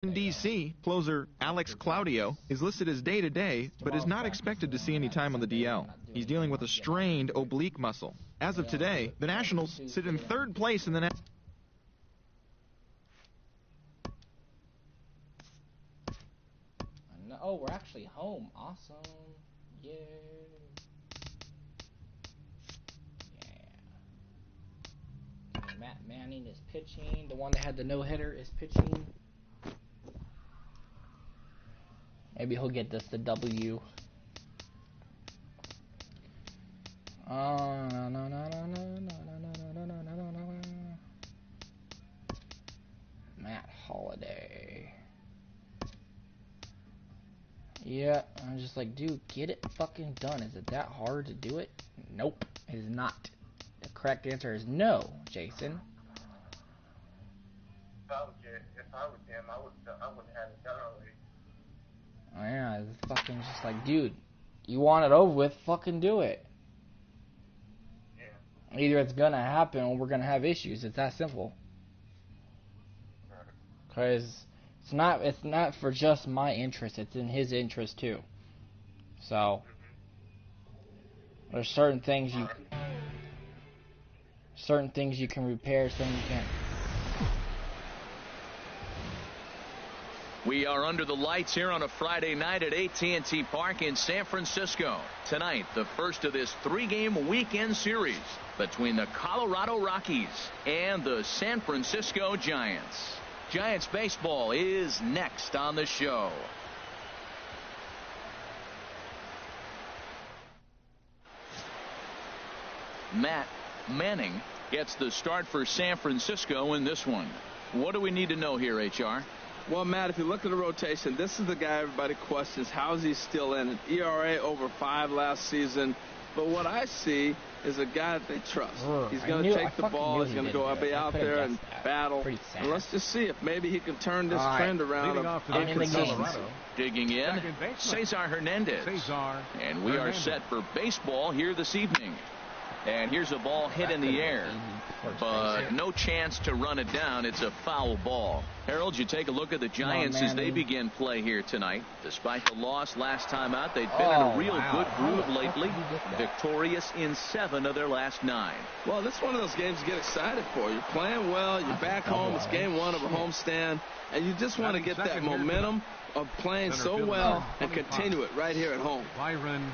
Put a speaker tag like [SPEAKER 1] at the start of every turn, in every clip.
[SPEAKER 1] In D.C., closer Alex Claudio is listed as day-to-day, but is not expected to see any time on the DL. He's dealing with a strained oblique muscle. As of today, the Nationals sit in third place in the
[SPEAKER 2] Oh, we're actually home. Awesome. Yay. Yeah. Matt Manning is pitching. The one that had the no-hitter is pitching. Maybe he'll get this the W. Matt Holliday. Yeah, I'm just like, dude, get it fucking done. Is it that hard to do it? Nope, it is not. The correct answer is no, Jason.
[SPEAKER 3] If I was him, I wouldn't have it done already.
[SPEAKER 2] Oh yeah, it's fucking just like, dude, you want it over with, fucking do it.
[SPEAKER 3] Yeah.
[SPEAKER 2] Either it's gonna happen or we're gonna have issues. It's that simple. Cause it's not for just my interest. It's in his interest too. So there's certain things you can repair, some you can't.
[SPEAKER 4] We are under the lights here on a Friday night at AT&T Park in San Francisco. Tonight, the first of this 3-game weekend series between the Colorado Rockies and the San Francisco Giants. Giants baseball is next on the show. Matt Manning gets the start for San Francisco in this one. What do we need to know here, HR?
[SPEAKER 5] Well, Matt, if you look at the rotation, this is the guy everybody questions. How is he still in it? ERA over 5 last season. But what I see is a guy that they trust. He's going to take the ball. He's going to go be out there and battle. And let's just see if maybe he can turn this trend around.
[SPEAKER 4] Digging in, Cesar Hernandez. And we are set for baseball here this evening. And here's a ball hit in the air, but no chance to run it down. It's a foul ball. Harold, you take a look at the Giants as they begin play here tonight. Despite the loss last time out, they've been in a real good groove lately. Victorious in 7 of their last 9.
[SPEAKER 5] Well, this is one of those games you get excited for. You're playing well. You're back home. It's game 1 of a homestand. And you just want to get that momentum of playing so well and continue it right here at home.
[SPEAKER 6] Byron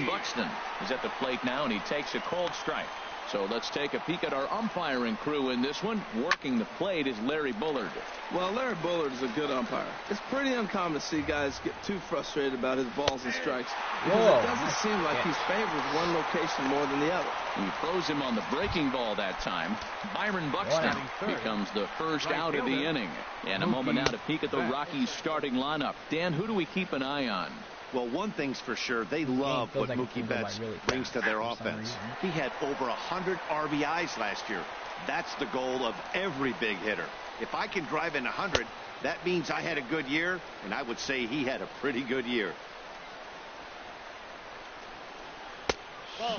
[SPEAKER 6] Buxton
[SPEAKER 4] is at the plate now, and he takes a cold strike. So let's take a peek at our umpiring crew in this one. Working the plate is Larry Bullard.
[SPEAKER 5] Well, Larry Bullard is a good umpire. It's pretty uncommon to see guys get too frustrated about his balls and strikes because it doesn't seem like he favors one location more than the other.
[SPEAKER 4] He throws him on the breaking ball that time. Byron Buxton becomes the first out of the inning. And a moment now to peek at the Rockies starting lineup. Dan, who do we keep an eye on?
[SPEAKER 7] Well, one thing's for sure, they love what Mookie Betts brings to their offense. He had over 100 RBIs last year. That's the goal of every big hitter. If I can drive in 100, that means I had a good year, and I would say he had a pretty good year.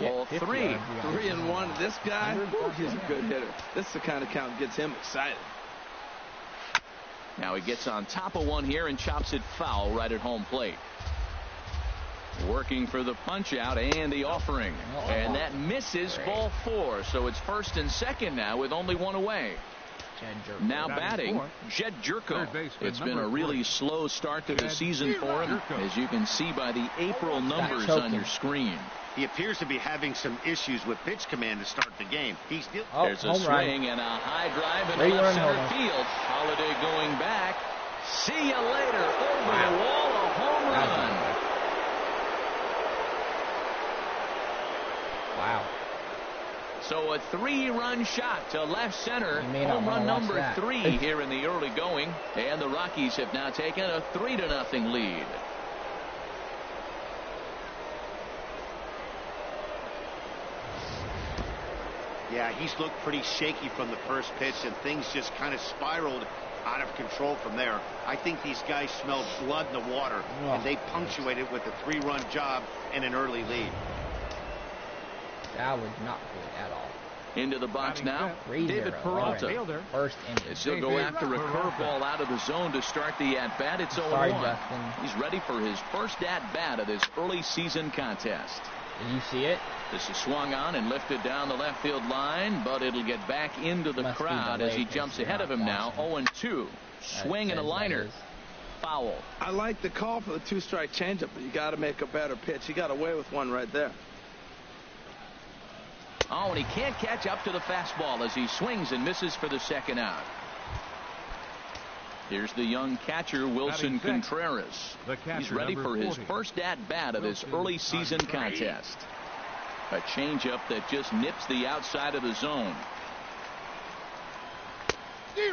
[SPEAKER 4] Ball 3.
[SPEAKER 5] 3-1. This guy, he's a good hitter. This is the kind of count that gets him excited.
[SPEAKER 4] Now he gets on top of one here and chops it foul right at home plate. Working for the punch out and the offering. And that misses, ball 4. So it's first and second now with only one away. Now batting, Jed Jerko. It's been a really slow start to the season for him, as you can see by the April numbers on your screen.
[SPEAKER 7] He appears to be having some issues with pitch command to start the game.
[SPEAKER 4] There's a swing and a high drive in left center field. Holliday going back. See you later. Over the wall, a home run.
[SPEAKER 2] Wow.
[SPEAKER 4] So a 3-run shot to left center. Home run number 3 here in the early going. And the Rockies have now taken a 3-0 lead.
[SPEAKER 7] Yeah, he's looked pretty shaky from the first pitch, and things just kind of spiraled out of control from there. I think these guys smelled blood in the water, and they punctuated with a 3-run job and an early lead.
[SPEAKER 2] That was not good at all.
[SPEAKER 4] Into the box now, David Peralta.
[SPEAKER 2] First inning.
[SPEAKER 4] He'll go after a curveball out of the zone to start the at-bat. It's 0-1. He's ready for his first at-bat of this early season contest.
[SPEAKER 2] Did you see it?
[SPEAKER 4] This is swung on and lifted down the left field line, but it'll get back into the crowd as he jumps ahead of him now. 0-2. Swing and a liner. Foul.
[SPEAKER 5] I like the call for the 2-strike changeup, but you got to make a better pitch. He got away with one right there.
[SPEAKER 4] Oh, and he can't catch up to the fastball as he swings and misses for the second out. Here's the young catcher, Wilson Contreras. He's ready for his first at-bat of this early season contest. A changeup that just nips the outside of the zone.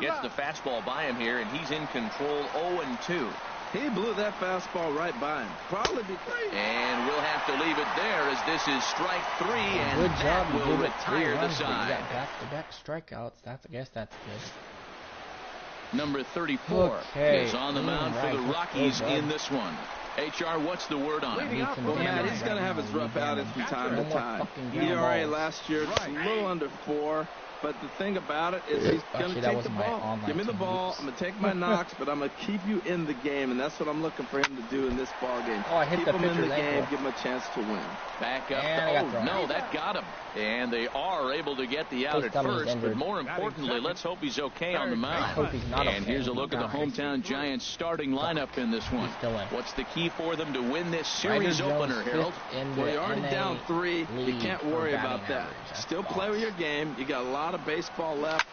[SPEAKER 4] Gets the fastball by him here, and he's in control. 0-2.
[SPEAKER 5] He blew that fastball right by him. Probably be 3.
[SPEAKER 4] And we'll have to leave it there as this is strike 3, and
[SPEAKER 2] good job.
[SPEAKER 4] That will retire the side.
[SPEAKER 2] You got back-to-back strikeouts. I guess that's good.
[SPEAKER 4] Number 34 is on the mound for the Rockies in this one. HR, what's the word on it?
[SPEAKER 5] Well, Matt, he's going to have his rough outings from time to time. ERA last year, just a little under 4. But the thing about it is he's going to take the ball. Give me the ball. I'm going to take my knocks, but I'm going to keep you in the game, and that's what I'm looking for him to do in this ball game.
[SPEAKER 2] Oh, I hit
[SPEAKER 5] keep
[SPEAKER 2] the
[SPEAKER 5] him in the game,
[SPEAKER 2] ankle.
[SPEAKER 5] give him a chance to win.
[SPEAKER 4] Back up. Oh, no, that got him. And they are able to get the out at first, but more importantly, let's hope he's okay on the mound. And here's a look at the hometown Giants starting lineup in this one. What's the key for them to win this series opener, Harold?
[SPEAKER 5] Well, you're already down 3. You can't worry about that. Still play with your game. You got a lot of baseball left.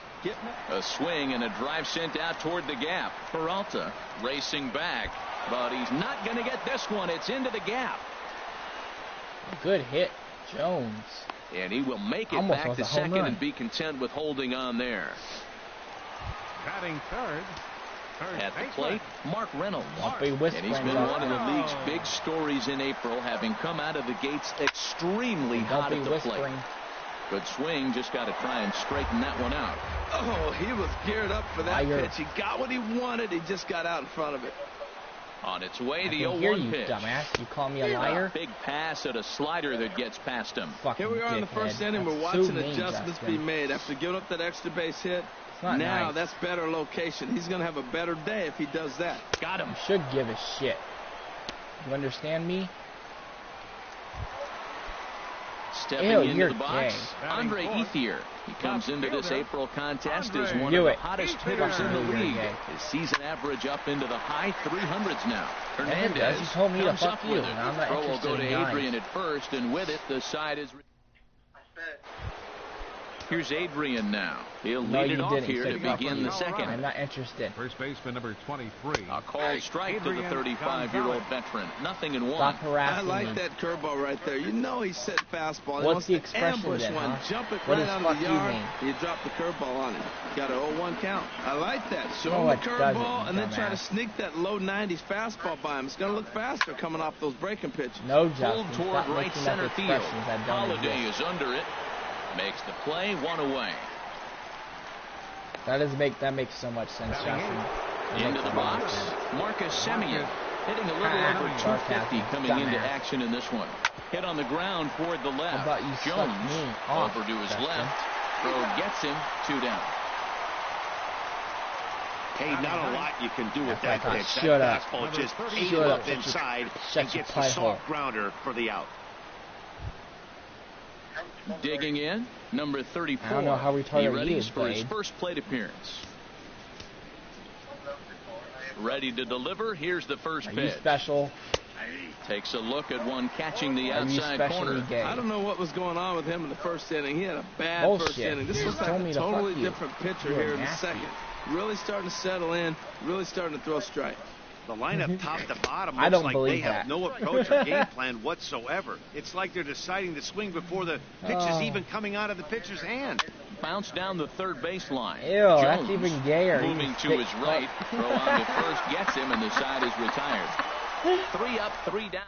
[SPEAKER 4] A swing and a drive sent out toward the gap. Peralta racing back, but he's not going to get this one. It's into the gap.
[SPEAKER 2] Good hit, Jones.
[SPEAKER 4] And he will make it back to second and be content with holding on there.
[SPEAKER 6] Batting third.
[SPEAKER 4] At the plate, Mark Reynolds. And he's been one of the league's big stories in April, having come out of the gates extremely hot at the plate. Good swing, just got to try and straighten that one out.
[SPEAKER 5] Oh, he was geared up for that pitch. He got what he wanted. He just got out in front of it.
[SPEAKER 4] On its way, the
[SPEAKER 2] 0-1
[SPEAKER 4] pitch.
[SPEAKER 2] Dumbass. You call me a liar?
[SPEAKER 4] Big pass at a slider that gets past him.
[SPEAKER 5] Here we are in the first inning. We're watching adjustments be made after giving up that extra base hit. Now that's better location. He's going to have a better day if he does that.
[SPEAKER 4] Got him.
[SPEAKER 2] You should give a shit. You understand me?
[SPEAKER 4] Stepping into the box, Andre Ethier. He comes into this April contest as one of the hottest hitters in the league. His season average up into the high 300s now. Hernandez comes up with it. The throw will go to Adrian at first, and with it, the side is... Here's Adrian now. He'll lead it off here to begin the second.
[SPEAKER 2] I'm not interested.
[SPEAKER 6] First baseman number 23.
[SPEAKER 4] A called strike to the 35-year-old veteran. 0-1.
[SPEAKER 2] Stop harassing me.
[SPEAKER 5] I like that curveball right there. You know he's setting fastball.
[SPEAKER 2] What's the expression then,
[SPEAKER 5] one. Jump it right out of the yard. You drop the curveball on him. Got an 0-1 count. I like that. Show him the curveball and then try to sneak that low 90s fastball by him. It's going to look faster coming off those breaking pitches.
[SPEAKER 2] No, Justin.
[SPEAKER 4] Pulled toward right center field. Holiday is under it. Makes the play, 1 away.
[SPEAKER 2] That makes so much sense, Justin.
[SPEAKER 4] Into the box, Marcus Semien hitting a little over 250 coming into action in this one. Hit on the ground toward the left. Jones over to his left. Throw gets him, 2 down.
[SPEAKER 7] Hey, not a lot you can do with that pitch.
[SPEAKER 2] Shut
[SPEAKER 7] that
[SPEAKER 2] up.
[SPEAKER 7] fastball just ate him up inside and gets the soft grounder for the out.
[SPEAKER 4] Digging in, number 34.
[SPEAKER 2] I don't know how retarded
[SPEAKER 4] he is for his first plate appearance. Ready to deliver. Here's the first pitch.
[SPEAKER 2] Are you special?
[SPEAKER 4] Takes a look at one catching the outside corner.
[SPEAKER 2] Gay?
[SPEAKER 5] I don't know what was going on with him in the first inning. He had a bad first inning. This was like a totally different pitcher here in the second. Really starting to settle in. Really starting to throw strike.
[SPEAKER 7] The lineup top to bottom looks like they have no approach or game plan whatsoever. It's like they're deciding to swing before the pitch is even coming out of the pitcher's hand.
[SPEAKER 4] Bounce down the third baseline.
[SPEAKER 2] Ew, Jones, that's even gayer.
[SPEAKER 4] Moving to his right. Throw on to first gets him, and the side is retired. 3 up, 3 down.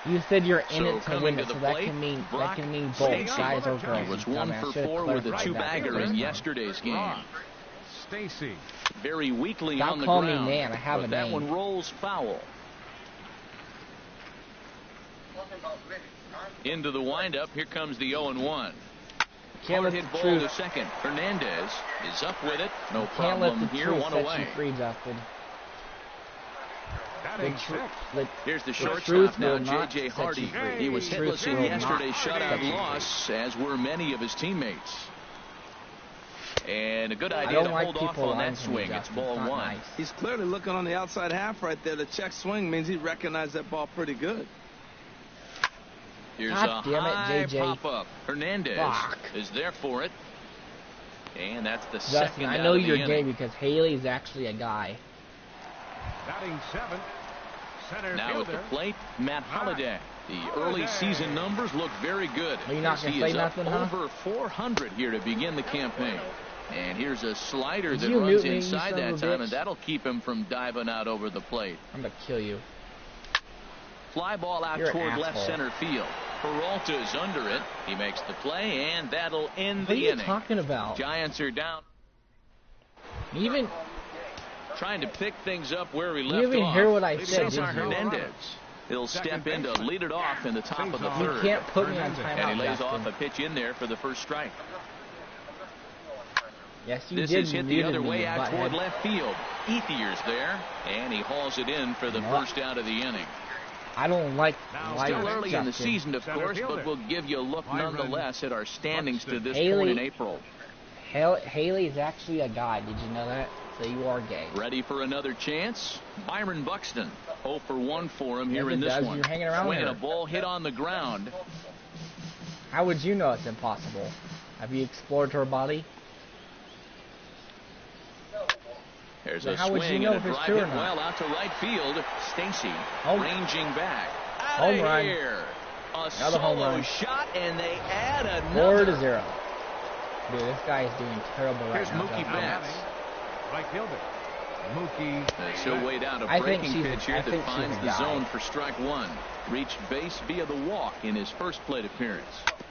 [SPEAKER 2] You said you're in it to win it, so that can mean both guys or girls.
[SPEAKER 4] He was 1 for 4 with a 2-bagger in yesterday's game.
[SPEAKER 6] Stacy.
[SPEAKER 4] Very weakly
[SPEAKER 2] Stop
[SPEAKER 4] on the
[SPEAKER 2] calling
[SPEAKER 4] ground.
[SPEAKER 2] Me man. I have
[SPEAKER 4] but
[SPEAKER 2] a
[SPEAKER 4] that
[SPEAKER 2] name.
[SPEAKER 4] one rolls foul. Into the windup. Here comes the 0-1.
[SPEAKER 2] Can't
[SPEAKER 4] hit ball to second. Hernandez is up with it. No problem here. One away.
[SPEAKER 2] Free, Justin.
[SPEAKER 4] Here's the shortstop now, J.J. Hardy. He was hitless in yesterday's shutout loss, as were many of his teammates. And a good idea to hold off on that swing. It's ball one.
[SPEAKER 5] Nice. He's clearly looking on the outside half right there. The check swing means he recognized that ball pretty good.
[SPEAKER 4] Here's a high pop-up. Hernandez is there for it. And that's the second out of the inning.
[SPEAKER 2] I know you're gay because Haley's actually a guy.
[SPEAKER 6] Batting seventh, center
[SPEAKER 4] now
[SPEAKER 6] fielder.
[SPEAKER 4] at the plate, Matt Holliday. The early season numbers look very good.
[SPEAKER 2] Are you not going to say nothing,
[SPEAKER 4] over 400 here to begin the campaign. And here's a slider that runs inside that time, and that'll keep him from diving out over the plate.
[SPEAKER 2] I'm going to kill you.
[SPEAKER 4] Fly ball out toward left center field. Peralta's under it. He makes the play, and that'll end the inning.
[SPEAKER 2] What are you talking about?
[SPEAKER 4] Giants are down.
[SPEAKER 2] Even
[SPEAKER 4] trying to pick things up where we left off.
[SPEAKER 2] You even hear what I said,
[SPEAKER 4] Cesar Hernandez. He'll step in to lead it off in the top of the third.
[SPEAKER 2] You can't put me on timeout,
[SPEAKER 4] and he lays off a pitch in there for the first strike.
[SPEAKER 2] Yes, you
[SPEAKER 4] this is hit the other way out toward left field. Ethier's there, and he hauls it in for the first out of the inning.
[SPEAKER 2] I don't like
[SPEAKER 4] still early in the season, of course, but we'll give you a look nonetheless at our standings to this point in April.
[SPEAKER 2] Haley's actually a guy. Did you know that? So you are gay.
[SPEAKER 4] Ready for another chance? Byron Buxton. 0 for 1 for him here in this one.
[SPEAKER 2] You're hanging around
[SPEAKER 4] Swinging a ball hit on the ground.
[SPEAKER 2] How would you know it's impossible? Have you explored her body?
[SPEAKER 4] There's a swing and a drive hit well out to right field. Stacy ranging back.
[SPEAKER 2] Home run.
[SPEAKER 4] Here. A solo shot, and they add4 another.
[SPEAKER 2] to 0. Dude, this guy is doing terrible right now.
[SPEAKER 4] Here's Mookie Betts.
[SPEAKER 6] Right fielder. Mookie.
[SPEAKER 4] She'll wait out a breaking pitch here that finds the zone for strike one. Reached base via the walk in his first plate appearance.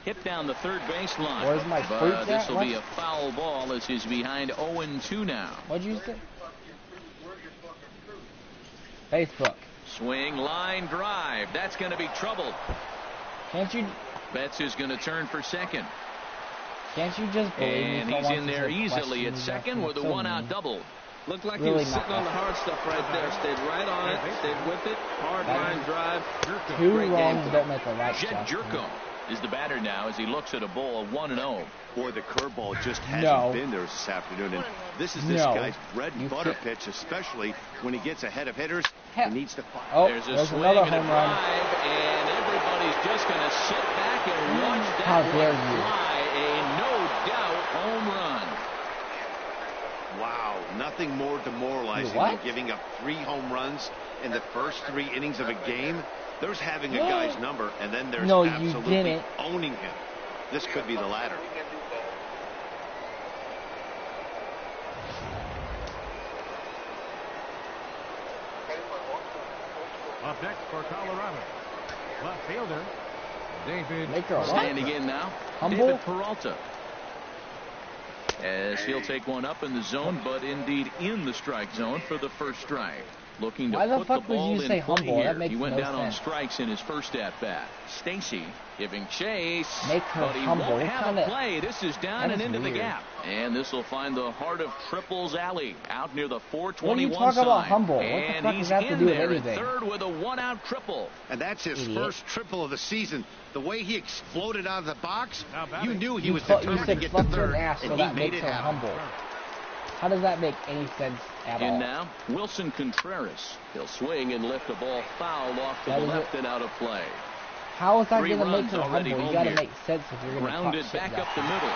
[SPEAKER 4] Hit down the third baseline.
[SPEAKER 2] Where's my fruit at?
[SPEAKER 4] This will be a foul ball as he's behind 0-2 now.
[SPEAKER 2] What'd you say? Facebook.
[SPEAKER 4] Swing, line, drive. That's going to be trouble.
[SPEAKER 2] Can't you?
[SPEAKER 4] Betts is going to turn for second.
[SPEAKER 2] Can't you just believe?
[SPEAKER 4] And he's in there easily at second with a one-out double.
[SPEAKER 5] Looked like he was sitting on the hard stuff right there. Stayed right on it. Stayed with it. Hard line drive.
[SPEAKER 2] Two wrongs don't make a right stuff.
[SPEAKER 4] Jed Jerko is the batter now as he looks at a ball of 1-0.
[SPEAKER 7] Boy, the curveball just hasn't been there this afternoon. And this is this guy's bread and butter pitch, especially when he gets ahead of hitters. He needs to find.
[SPEAKER 2] Oh,
[SPEAKER 4] there's a swing and a drive, and everybody's just going to sit back and watch that one fly. A no-doubt home run.
[SPEAKER 7] Wow, nothing more demoralizing than giving up 3 home runs in the first 3 innings of a game. There's having a guy's number, and then there's absolutely owning him. This could be the latter.
[SPEAKER 6] Up next for Colorado, left fielder David.
[SPEAKER 4] Standing in now, David Peralta. As he'll take one up in the zone, but indeed in the strike zone for the first strike. Looking to put the ball in play here. He went down on strikes in his first at-bat. Stacy giving chase, but he won't have a play. This is down and into the gap. And this will find the heart of Triples Alley out near the 421 sign. And he's in there at third with a one-out triple.
[SPEAKER 7] And that's his first triple of the season. The way he exploded out of the box, you knew he was determined to get to third, and he made it happen.
[SPEAKER 2] How does that make any sense at all?
[SPEAKER 4] And now, Wilson Contreras. He'll swing and lift the ball foul off to the left and out of play.
[SPEAKER 2] How is that going to make it humble? You got to make sense if you're going to
[SPEAKER 4] grounded back up the middle.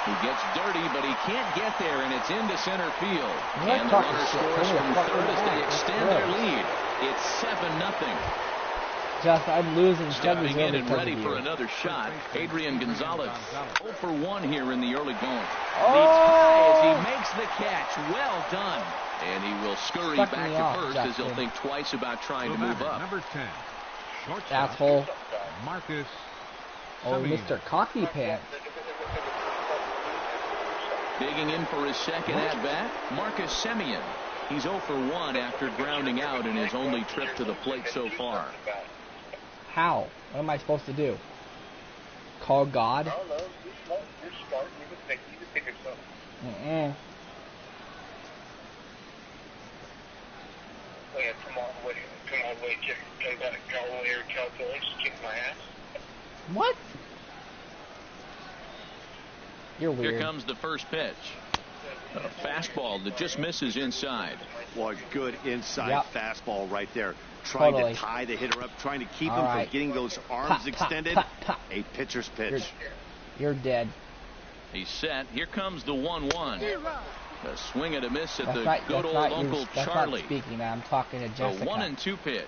[SPEAKER 4] He gets dirty, but he can't get there, and it's into center field. And the runner scores from third as they extend their lead. It's 7-0.
[SPEAKER 2] Just, I'm losing.
[SPEAKER 4] Stepping in and ready for another shot, Adrian Gonzalez. 0 for 1 here in the early going. Leads high as he makes the catch. Well done. And he will scurry back to first as he'll think twice about trying to move up.
[SPEAKER 6] Number 10, shortstop,
[SPEAKER 2] asshole.
[SPEAKER 6] Marcus.
[SPEAKER 2] Mr. Coffee Pants.
[SPEAKER 4] Digging in for his second at-bat, Marcus Semien. He's 0 for 1 after grounding out in his only trip to the plate so far.
[SPEAKER 2] How? What am I supposed to do? call God?
[SPEAKER 3] I don't know. You're smart. You can figure something.
[SPEAKER 2] Mm-mm.
[SPEAKER 3] Oh, yeah, come all the way, come all the way to California, kick my ass.
[SPEAKER 2] What? You're weird.
[SPEAKER 4] Here comes the first pitch. A fastball that just misses inside.
[SPEAKER 7] Well, good inside fastball right there. Trying to tie the hitter up, trying to keep him from getting those arms extended. A pitcher's pitch.
[SPEAKER 2] You're dead.
[SPEAKER 4] He's set. Here comes the 1-1. A swing and a miss at the good old Uncle Charlie.
[SPEAKER 2] Not speaking, I'm talking to Jessica.
[SPEAKER 4] The 1-2 pitch.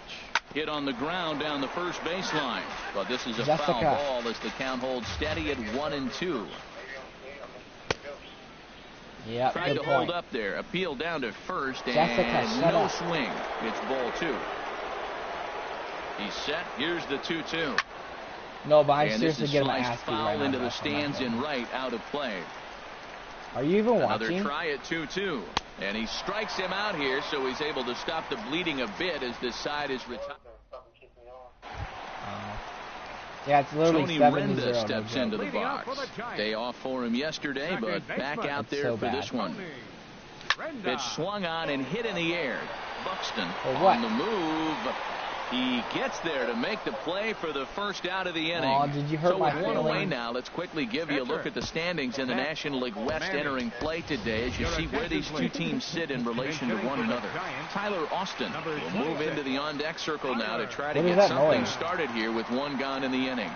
[SPEAKER 4] Hit on the ground down the first baseline. But this is a foul ball as the count holds steady at 1-2.
[SPEAKER 2] Yep,
[SPEAKER 4] tried to hold up there. Appeal down to first, and no swing. It's ball 2. He's set. Here's the 2-2.
[SPEAKER 2] No, but I'm seriously
[SPEAKER 4] getting
[SPEAKER 2] my ass beat
[SPEAKER 4] foul into the stands in right, out of play.
[SPEAKER 2] Are you even
[SPEAKER 4] watching?
[SPEAKER 2] watching?
[SPEAKER 4] Another try at 2-2. And he strikes him out here, so he's able to stop the bleeding a bit as this side is retired.
[SPEAKER 2] Yeah, it's literally
[SPEAKER 4] Tony Renda steps into the box. Day off for him yesterday, but back out there for this one. Pitch swung on and hit in the air. Buxton on the move. He gets there to make the play for the first out of the inning.
[SPEAKER 2] Oh, did you hurt my
[SPEAKER 4] feelings? So with 1 away now, let's quickly give you a look at the standings in the National League West entering play today as you see where these two teams sit in relation to one another. Tyler Austin will move into the on-deck circle now to try to get something started here with 1 gone in the inning.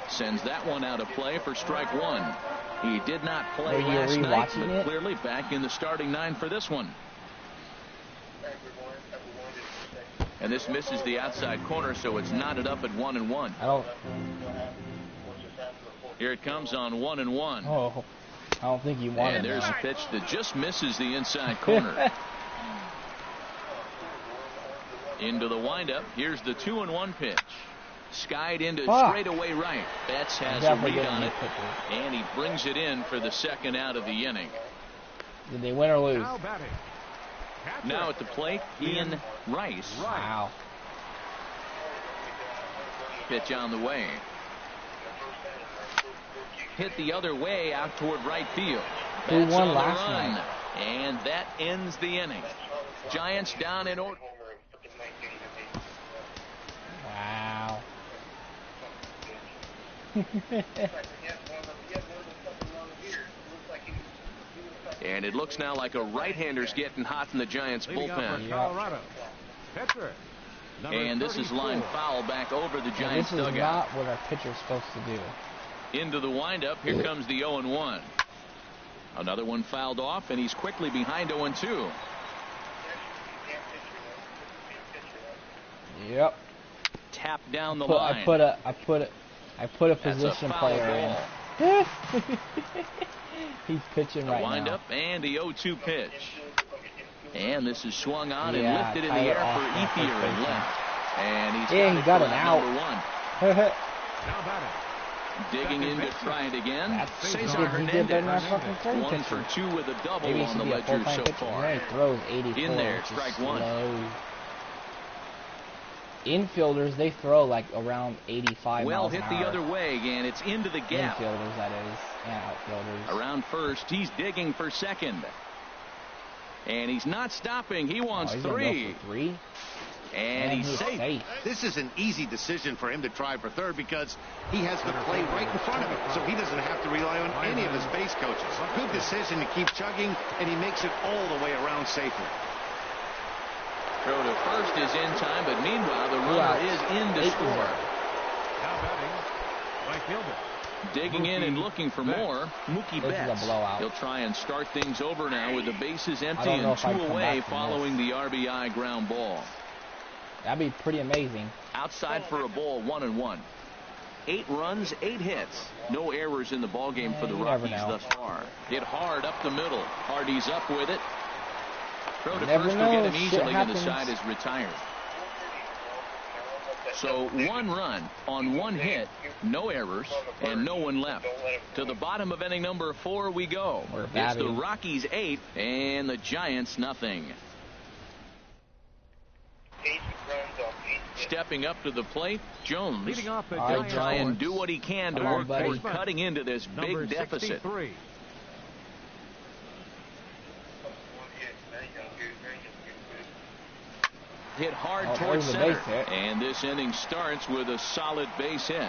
[SPEAKER 4] Sends that one out of play for strike 1. He did not play last night, but clearly back in the starting 9 for this one. And this misses the outside corner, so it's knotted up at 1-1. Here it comes on 1-1.
[SPEAKER 2] Oh, I don't think you want it.
[SPEAKER 4] And there's a pitch that just misses the inside corner. Into the windup. Here's the 2-1 pitch. Skied into straightaway right. Betts has a read on it, and he brings it in for the second out of the inning.
[SPEAKER 2] Did they win or lose?
[SPEAKER 4] Now at the plate, Ian Rice.
[SPEAKER 2] Wow.
[SPEAKER 4] Pitch on the way. Hit the other way out toward right field.
[SPEAKER 2] Who won last night?
[SPEAKER 4] And that ends the inning. Giants down in order.
[SPEAKER 2] Wow.
[SPEAKER 4] And it looks now like a right-hander's getting hot in the Giants bullpen. And this is line foul back over the Giants dugout.
[SPEAKER 2] This is not what our pitcher's supposed to do.
[SPEAKER 4] Into the windup. Here comes the 0-1. Another one fouled off, and he's quickly behind 0-2.
[SPEAKER 2] Yep.
[SPEAKER 4] Tap down the line.
[SPEAKER 2] I put a position player in. He's pitching right now.
[SPEAKER 4] Wind up and the 0-2 pitch. And this is swung on and lifted in the air for Ethier and left. And he's
[SPEAKER 2] got it out.
[SPEAKER 4] Number 1. Digging in to try it again. Cesar Hernandez. 1 for 2 with a double on the ledger so far.
[SPEAKER 2] He throws 84.
[SPEAKER 4] In there, strike 1.
[SPEAKER 2] Infielders, they throw like around 85
[SPEAKER 4] well
[SPEAKER 2] miles
[SPEAKER 4] hit
[SPEAKER 2] an
[SPEAKER 4] the
[SPEAKER 2] hour.
[SPEAKER 4] other way again. It's into the gap.
[SPEAKER 2] Infielders, that is, and outfielders.
[SPEAKER 4] Around first, he's digging for second. And he's not stopping. He wants 3.
[SPEAKER 2] Go for 3.
[SPEAKER 7] And he's safe. This is an easy decision for him to try for third because he has the play right in front of him, so he doesn't have to rely on any of his base coaches. Good decision to keep chugging, and he makes it all the way around safely.
[SPEAKER 4] Throw to first is in time, but meanwhile the runner is in to score.
[SPEAKER 6] Now batting, right fielder.
[SPEAKER 4] Digging in and looking for more, Mookie Betts.
[SPEAKER 2] Blowout.
[SPEAKER 4] He'll try and start things over now with the bases empty and 2 away following the RBI ground ball.
[SPEAKER 2] That'd be pretty amazing.
[SPEAKER 4] Outside for a ball, 1-1. 8 runs, 8 hits. No errors in the ballgame for the Rockies thus far. Hit hard up the middle. Hardy's up with it. Throw to first will get him easily, and the side is retired. So 1 run on 1 hit, no errors, and no one left. To the bottom of inning number 4 we go. It's the Rockies 8 and the Giants nothing. Stepping up to the plate, Jones.
[SPEAKER 6] Leading off the
[SPEAKER 4] He'll try and do what he can to work toward cutting into this big deficit.
[SPEAKER 6] 63.
[SPEAKER 4] Hit hard towards center, and this inning starts with a solid base hit.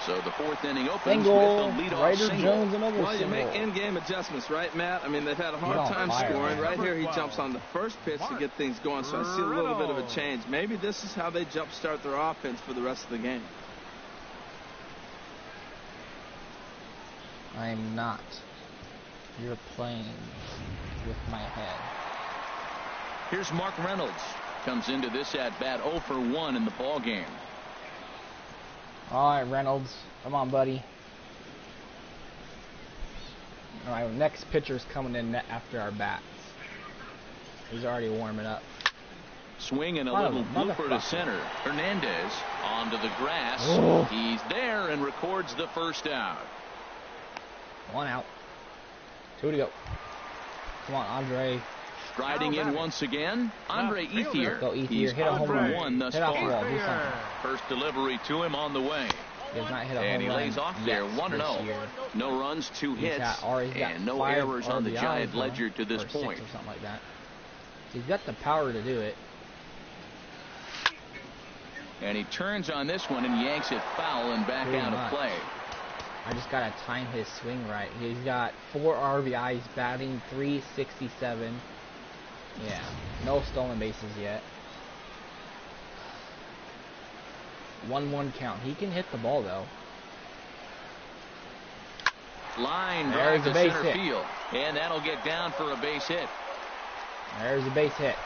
[SPEAKER 4] So the fourth inning opens with the leadoff single.
[SPEAKER 5] Well, you make in-game adjustments, right, Matt? I mean, they've had a hard time scoring. Right here, he jumps on the first pitch to get things going, so I see a little bit of a change. Maybe this is how they jumpstart their offense for the rest of the game.
[SPEAKER 2] I'm not. You're playing with my head.
[SPEAKER 4] Here's Mark Reynolds. Comes into this at-bat 0 for 1 in the ball game.
[SPEAKER 2] All right, Reynolds. Come on, buddy. All right, next pitcher's coming in after our bats. He's already warming up.
[SPEAKER 4] Swing and a little blooper to center. Hernandez onto the grass.
[SPEAKER 2] Oh.
[SPEAKER 4] He's there and records the first out.
[SPEAKER 2] 1 out. 2 to go. Come on, Andre.
[SPEAKER 4] Striding in once again, Andre Ethier.
[SPEAKER 2] Go Ethier.
[SPEAKER 4] He's
[SPEAKER 2] hit a home run.
[SPEAKER 4] 1 thus
[SPEAKER 2] hit off the
[SPEAKER 4] far.
[SPEAKER 2] wall. Do something.
[SPEAKER 4] First delivery to him on the way.
[SPEAKER 2] He has not hit a home run.
[SPEAKER 4] And he lays off there, 1-0. No runs, 2 hits, and no errors on the Giant ledger to this point.
[SPEAKER 2] Or something like that. He's got the power to do it.
[SPEAKER 4] And he turns on this one and yanks it foul and back out of play.
[SPEAKER 2] I just gotta time his swing right. He's got 4 RBIs, batting .367. Yeah, no stolen bases yet. 1-1 count. He can hit the ball though.
[SPEAKER 4] Line drive to center field, and that'll get down for a base hit.
[SPEAKER 2] There's a base hit.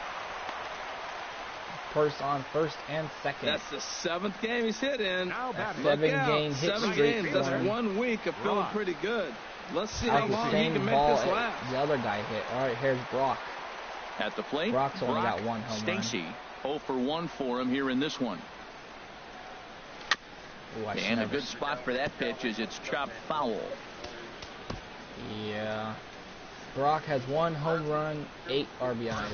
[SPEAKER 2] On first and second.
[SPEAKER 5] That's the 7th game he's hit in.
[SPEAKER 2] 7-game hit
[SPEAKER 5] 7
[SPEAKER 2] streak.
[SPEAKER 5] games. That's 1 week of feeling pretty good. Let's see how long he can make this last.
[SPEAKER 2] The other guy hit. All right, here's Brock.
[SPEAKER 4] At the plate,
[SPEAKER 2] Brock's only got 1 home run.
[SPEAKER 4] Stacey, 0 for 1 for him here in this one.
[SPEAKER 2] Ooh,
[SPEAKER 4] and a good spot for that pitch is it's chopped foul.
[SPEAKER 2] Yeah. Brock has 1 home run, 8 RBIs.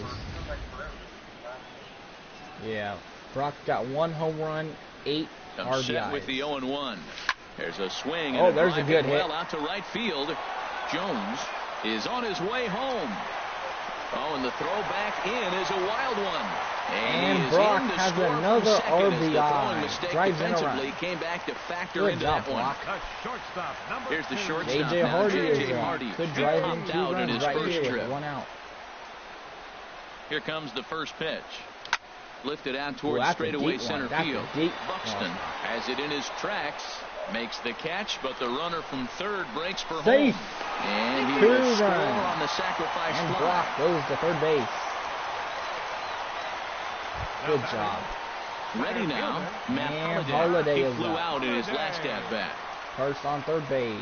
[SPEAKER 2] Yeah. Brock got 1 home run, 8 RBIs.
[SPEAKER 4] Set with the 0-1. There's a swing.
[SPEAKER 2] And there's a good hit.
[SPEAKER 4] Well out to right field. Jones is on his way home. Oh, and the throw back in is a wild one.
[SPEAKER 2] And Brock has another RBI. Drives in a run.
[SPEAKER 4] Came back to factor into that one. Here's the shortstop.
[SPEAKER 2] J.J. Hardy could drive in 2 runs
[SPEAKER 4] in his
[SPEAKER 2] right
[SPEAKER 4] first
[SPEAKER 2] here
[SPEAKER 4] trip.
[SPEAKER 2] with 1 out.
[SPEAKER 4] Here comes the first pitch. Lifted out towards straightaway center field. Buxton has it in his tracks. Makes the catch, but the runner from third breaks for home. And he will score on the sacrifice fly.
[SPEAKER 2] And Brock goes to third base. Good job.
[SPEAKER 4] Ready now, Matt Holliday. He flew out in his last at-bat.
[SPEAKER 2] First on third base.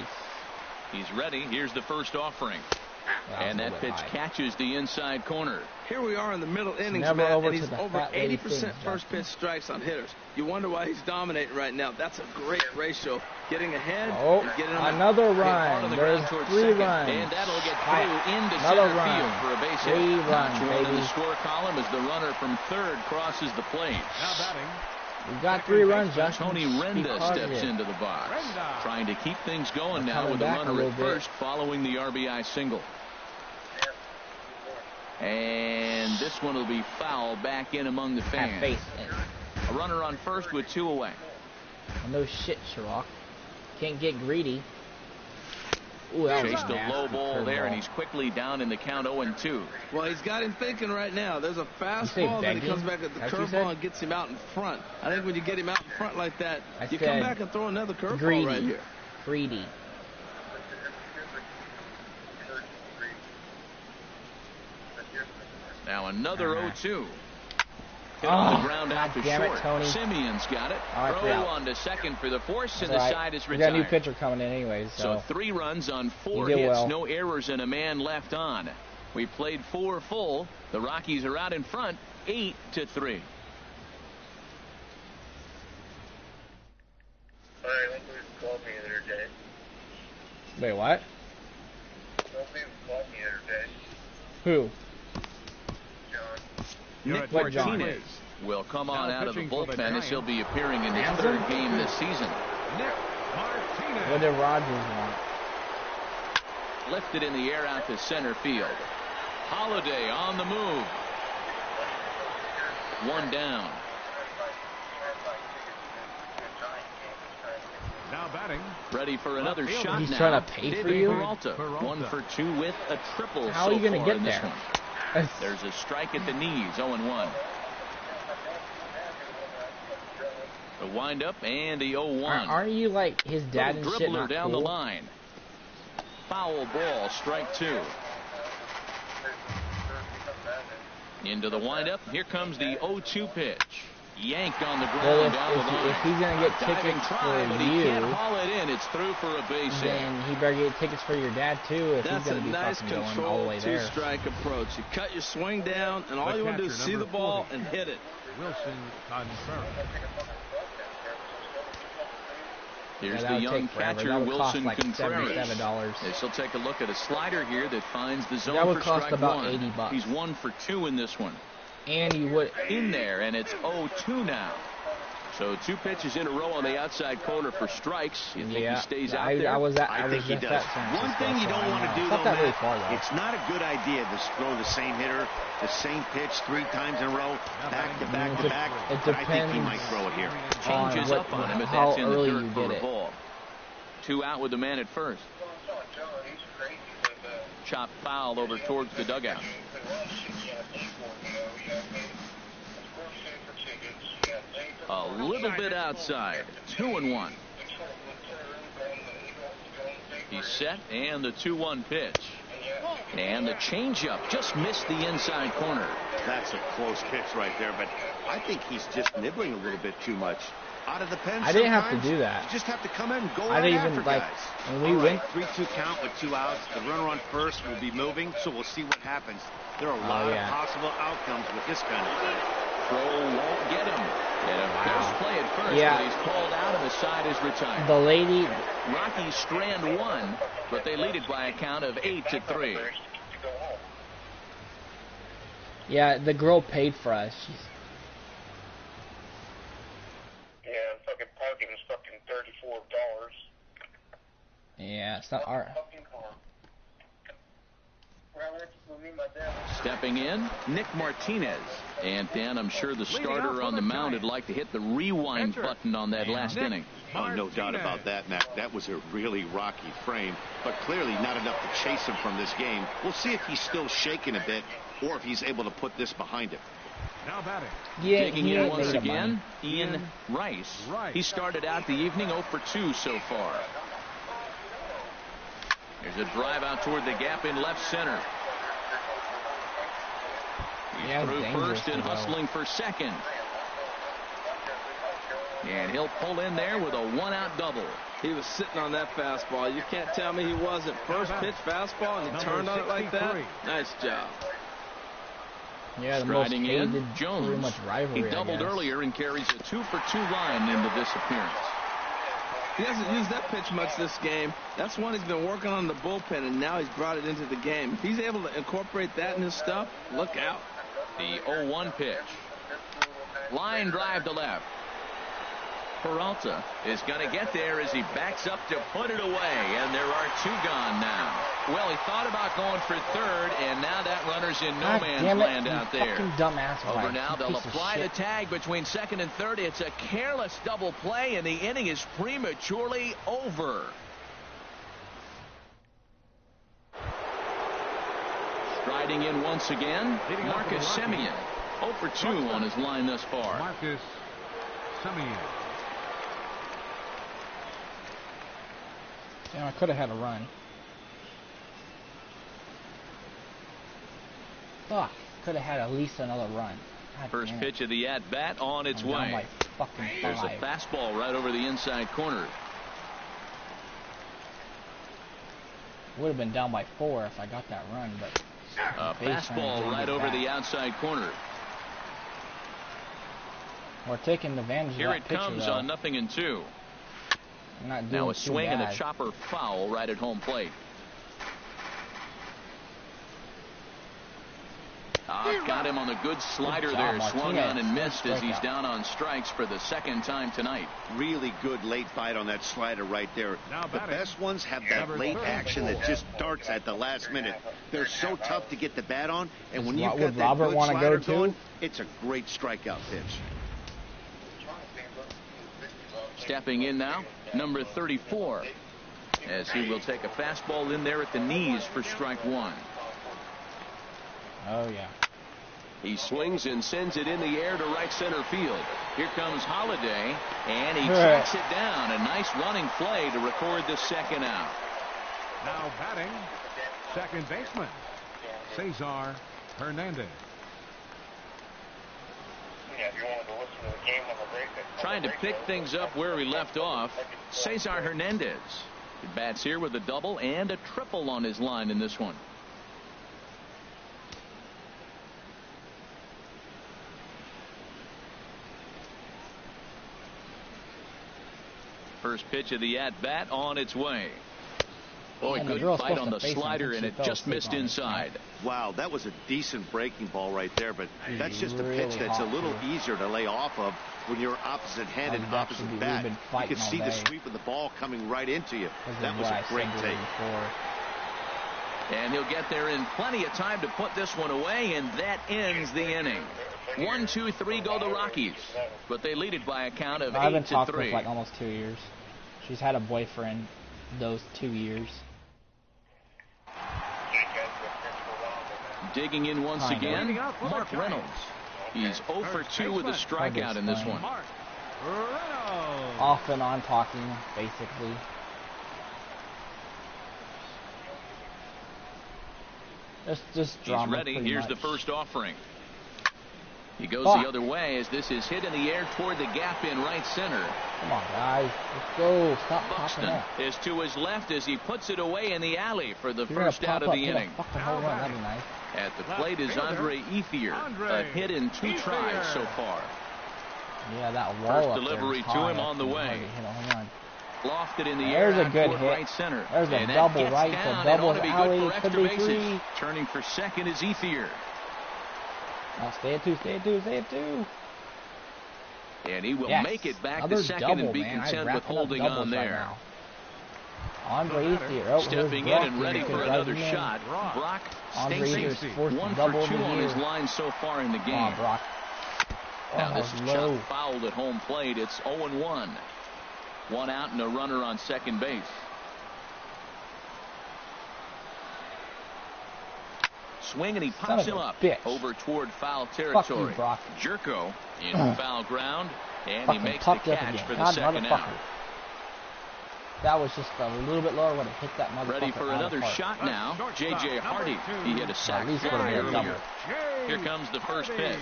[SPEAKER 4] He's ready. Here's the first offering. And that pitch catches the inside corner.
[SPEAKER 5] Here we are in the middle innings, Matt, and he's over 80% first pitch strikes on hitters. You wonder why he's dominating right now. That's a great ratio. Getting ahead and getting
[SPEAKER 2] another run. There's 3 runs.
[SPEAKER 4] And that'll get through into center field for a base hit.
[SPEAKER 2] 3 runs,
[SPEAKER 4] baby. The score column as the runner from third crosses the plate.
[SPEAKER 6] Now batting.
[SPEAKER 2] We've got 3 runs, Justin.
[SPEAKER 4] Tony Renda steps into the box, trying to keep things going now with the runner at first following the RBI single. And this one will be foul back in among the fans. A runner on first with 2 away.
[SPEAKER 2] No shit, Sherlock. Can't get greedy. Ooh,
[SPEAKER 4] chased a low ball there, and he's quickly down in the count 0-2.
[SPEAKER 5] Well, he's got him thinking right now. There's a fastball that he comes back at the curveball and gets him out in front. I think when you get him out in front like that, you come back and throw another curveball right here.
[SPEAKER 2] Greedy.
[SPEAKER 4] Now another 0-2. Hit on the ground out to short.
[SPEAKER 2] Tony.
[SPEAKER 4] Simeon's got it. Throw on to second for the force, and the side is retired.
[SPEAKER 2] We got a new pitcher coming in anyways.
[SPEAKER 4] So 3 runs on 4 hits, no errors, and a man left on. We played 4 full. The Rockies are out in front, 8-3.
[SPEAKER 3] All right, one dude called me the other day.
[SPEAKER 2] Wait, what?
[SPEAKER 3] One dude called me the other day.
[SPEAKER 2] Who?
[SPEAKER 3] John.
[SPEAKER 4] Nick Martinez will come on out of the bullpen as he'll be appearing in his third game this season.
[SPEAKER 2] What did Rogers want?
[SPEAKER 4] Lifted in the air out to center field. Holiday on the move. One down.
[SPEAKER 6] Now batting.
[SPEAKER 4] Ready for another shot.
[SPEAKER 2] He's
[SPEAKER 4] now.
[SPEAKER 2] Trying to pay for you?
[SPEAKER 4] Peralta. 1 for 2 with a triple.
[SPEAKER 2] How are you going to get there?
[SPEAKER 4] There's a strike at the knees. 0-1. The windup and the 0-1.
[SPEAKER 2] Aren't you like his dad and shit?
[SPEAKER 4] Dribbler down the line. Foul ball. Strike 2. Into the windup. Here comes the 0-2 pitch. Yanked on the ground down the line.
[SPEAKER 2] If he's going to get tickets for
[SPEAKER 4] you, can't haul it in. It's through for a base hit.
[SPEAKER 2] Then he better get tickets for your dad too. If
[SPEAKER 5] that's
[SPEAKER 2] he's going to be
[SPEAKER 5] nice
[SPEAKER 2] fucking going all the way there.
[SPEAKER 5] Two-strike approach. You cut your swing down, and all you want to do is see the ball and hit it.
[SPEAKER 6] Wilson Contreras.
[SPEAKER 4] Here's the young catcher, Wilson
[SPEAKER 2] like
[SPEAKER 4] Contreras.
[SPEAKER 2] $77.
[SPEAKER 4] This will take a look at a slider here that finds the zone
[SPEAKER 2] that would
[SPEAKER 4] for
[SPEAKER 2] cost
[SPEAKER 4] strike
[SPEAKER 2] about
[SPEAKER 4] one.
[SPEAKER 2] $80.
[SPEAKER 4] He's 1 for 2 in this one.
[SPEAKER 2] And you would
[SPEAKER 4] in there, and it's 0-2 now. So 2 pitches in a row on the outside corner for strikes. You think he stays out there?
[SPEAKER 7] I think he does. One thing you don't want to do, though, Matt, it's not a good idea to throw the same hitter, the same pitch 3 times in a row, back to back to back.
[SPEAKER 2] It depends.
[SPEAKER 7] I think he might throw it here.
[SPEAKER 4] Changes up on him if that's in the dirt for a ball. 2 out with the man at first. Chopped foul over towards the dugout. A little bit outside. 2-1. He's set, and the 2-1 pitch. And the changeup just missed the inside corner.
[SPEAKER 7] That's a close pitch right there, but I think he's just nibbling a little bit too much. Out of the pen.
[SPEAKER 2] I didn't have to do that.
[SPEAKER 7] You just have to come in and go
[SPEAKER 2] I didn't even like
[SPEAKER 7] guys.
[SPEAKER 2] when we went
[SPEAKER 7] 3-2 count with 2 outs. The runner on first will be moving, so we'll see what happens. There are a lot of possible outcomes with this kind of play.
[SPEAKER 4] Throw won't get him. And a first play at first, but he's called out and the side is retired.
[SPEAKER 2] The lady.
[SPEAKER 4] Rockies strand 1, but they lead it by a count of 8-3.
[SPEAKER 2] Yeah, the girl paid for us.
[SPEAKER 3] Yeah, fucking parking is fucking $34.
[SPEAKER 2] Yeah, it's not our.
[SPEAKER 4] Stepping in, Nick Martinez. And Dan, I'm sure the starter on the mound would like to hit the rewind button on that last inning.
[SPEAKER 7] Oh, no doubt about that, Matt. That was a really rocky frame, but clearly not enough to chase him from this game. We'll see if he's still shaking a bit or if he's able to put this behind him.
[SPEAKER 6] Now batting.
[SPEAKER 4] Digging in once again, Ian Rice. He started out the evening 0 for 2 so far. There's a drive out toward the gap in left center. He's through first and hustling for second. And he'll pull in there with a 1-out double.
[SPEAKER 5] He was sitting on that fastball. You can't tell me he wasn't. First pitch fastball and he turned on it like that. Nice job.
[SPEAKER 2] Yeah, the
[SPEAKER 4] Striding
[SPEAKER 2] most
[SPEAKER 4] in,
[SPEAKER 2] hated,
[SPEAKER 4] Jones.
[SPEAKER 2] pretty much rivalry,
[SPEAKER 4] He doubled earlier and carries a 2 for 2 line into this appearance.
[SPEAKER 5] He hasn't used that pitch much this game. That's one he's been working on in the bullpen, and now he's brought it into the game. If he's able to incorporate that in his stuff, look out.
[SPEAKER 4] The 0-1 pitch. Line drive to left. Peralta is going to get there as he backs up to put it away, and there are 2 gone now. Well, he thought about going for third, and now that runner's in no man's land out there. Over now, they'll apply the tag between second and third. It's a careless double play, and the inning is prematurely over. Striding in once again, Marcus Semien. 0 for 2 on his line thus far.
[SPEAKER 6] Marcus Semien.
[SPEAKER 2] Yeah, I could have had a run. Fuck, could have had at least another run. God
[SPEAKER 4] First
[SPEAKER 2] damn
[SPEAKER 4] pitch of the at-bat on its way. There's a fastball right over the inside corner.
[SPEAKER 2] Would have been down by 4 if I got that run, but
[SPEAKER 4] a fastball right over the outside corner.
[SPEAKER 2] We're taking advantage of that pitcher,
[SPEAKER 4] Here it comes on 0-2. Now a swing and a chopper foul right at home plate. A Got him on the good slider there. Swung on and missed as he's down on strikes for the second time tonight.
[SPEAKER 7] Really good late bite on that slider right there. The best ones have that late action that just darts at the last minute. They're so tough to get the bat on, and when you've got that good slider going, it's a great strikeout pitch.
[SPEAKER 4] Stepping in now, number 34, as he will take a fastball in there at the knees for strike one.
[SPEAKER 2] Oh, yeah.
[SPEAKER 4] He swings and sends it in the air to right center field. Here comes Holliday, and he tracks it down. A nice running play to record the second out.
[SPEAKER 6] Now batting, second baseman, Cesar Hernandez.
[SPEAKER 4] Trying to pick things up where he left off, Cesar Hernandez. He bats here with a double and a triple on his line in this one. First pitch of the at-bat on its way. Boy, good fight on the slider, and it just missed inside.
[SPEAKER 7] Wow, that was a decent breaking ball right there, but that's just a pitch that's a little easier to lay off of when you're opposite-handed, opposite bat. You can see the sweep of the ball coming right into you. That was a great take.
[SPEAKER 4] And he'll get there in plenty of time to put this one away, and that ends the inning. 1, 2, 3 go the Rockies, but they lead it by a count of 8-3.
[SPEAKER 2] I haven't talked for like almost 2 years. She's had a boyfriend those 2 years.
[SPEAKER 4] Digging in once again, Mark Reynolds. He's 0 for 2 with a strikeout in this one.
[SPEAKER 2] Off and on talking, basically. Just drama.
[SPEAKER 4] He's ready. Here's the first offering. He goes the other way as this is hit in the air toward the gap in right center.
[SPEAKER 2] Come on, guys. Let's go. Stop
[SPEAKER 4] Buxton is to his left as he puts it away in the alley for the first out of the inning.
[SPEAKER 2] That'd be nice.
[SPEAKER 4] At the plate is Andre Ethier. A hit in 2 tries so far.
[SPEAKER 2] Yeah, that wall
[SPEAKER 4] first delivery to him on the way. Lofted in the
[SPEAKER 2] air.
[SPEAKER 4] There's
[SPEAKER 2] a good hit.
[SPEAKER 4] Right center.
[SPEAKER 2] There's a double right to double alley. Could be 3.
[SPEAKER 4] Turning for second is Ethier.
[SPEAKER 2] Now stay at 2, stay at 2, stay at 2.
[SPEAKER 4] And he will make it back to second and be content with holding on there.
[SPEAKER 2] Andre Ethier
[SPEAKER 4] stepping in and ready for another shot. Brock Stacy, 1 for 2 on his line so far in the game.
[SPEAKER 2] Brock.
[SPEAKER 4] Now this is chopped fouled at home plate. It's 0-1. 1 out and a runner on second base. Swing and he pops him up over toward foul territory. Jerko in foul ground, and he makes the catch for the second out.
[SPEAKER 2] That was just a little bit lower when it hit that motherfucker.
[SPEAKER 4] Ready for another shot now. J.J. Hardy. He hit a sac fly earlier. Here comes the first pitch.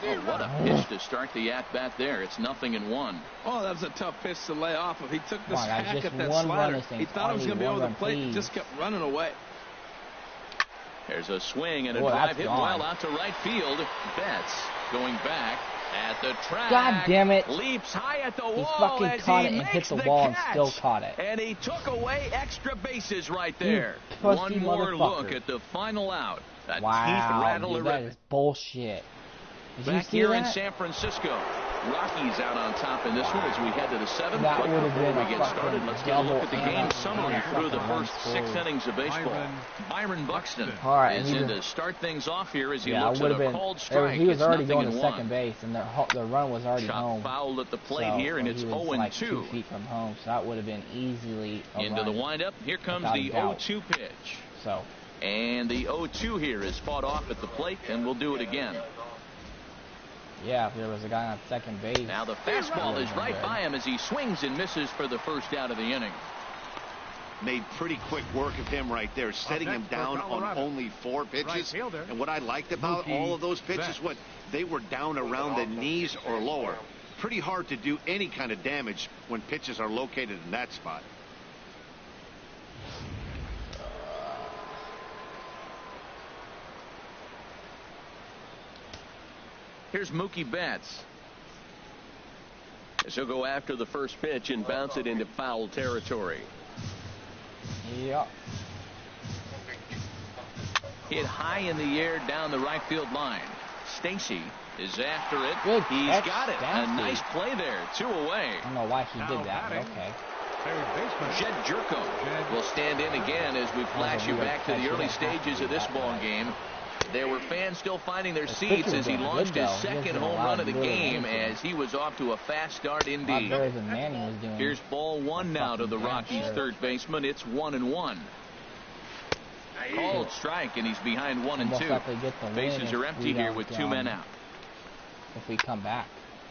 [SPEAKER 4] Oh, what a pitch to start the at-bat there. It's 0-1.
[SPEAKER 5] Oh, that was a tough pitch to lay off of. He took this hack at that slider. He thought it was going to be over the plate and just kept running away.
[SPEAKER 4] There's a swing and a drive hit well out to right field. Betts going back at the track.
[SPEAKER 2] God damn it.
[SPEAKER 4] Leaps high at the wall.
[SPEAKER 2] He fucking caught it and hit the wall and still caught it.
[SPEAKER 4] And he took away extra bases right there. One more look at the final out. A teeth rattler.
[SPEAKER 2] That is bullshit.
[SPEAKER 4] Back here in San Francisco. Rockies out on top in this one as we head to the 7th. But before we get started, let's get a look at the game summary through the first 6 innings of baseball. Byron Buxton is in to start things off here as he looks at a called strike.
[SPEAKER 2] He was already going to second base, and the run was already home.
[SPEAKER 4] Fouled at the plate here, and it's 0-2.
[SPEAKER 2] Like 2 feet from home, so that would have been easily
[SPEAKER 4] into the windup. Here comes the 0-2 pitch. And the 0-2 here is fought off at the plate, and we'll do it again.
[SPEAKER 2] Yeah, if there was a guy on second base.
[SPEAKER 4] Now the fastball is right by him as he swings and misses for the first out of the inning.
[SPEAKER 7] Made pretty quick work of him right there, setting him down on only 4 pitches. And what I liked about all of those pitches, they were down around the knees or lower. Pretty hard to do any kind of damage when pitches are located in that spot.
[SPEAKER 4] Here's Mookie Betts. As he'll go after the first pitch and bounce it into foul territory.
[SPEAKER 2] Yeah.
[SPEAKER 4] Hit high in the air down the right field line. Stacy is after it.
[SPEAKER 2] Good
[SPEAKER 4] He's
[SPEAKER 2] catch,
[SPEAKER 4] got it.
[SPEAKER 2] Stacy.
[SPEAKER 4] A nice play there. 2 away.
[SPEAKER 2] I don't know why he did that, but okay.
[SPEAKER 4] Jed Jerko will stand in again as we flash you back to the early stages of this ball game. There were fans still finding their seats as he launched his second home run of the game as he was off to a fast start indeed. Here's ball 1 now to the Rockies' third baseman. It's 1-1. Called strike, and he's behind 1-2. Bases are empty here with 2 men out.
[SPEAKER 2] If we come back.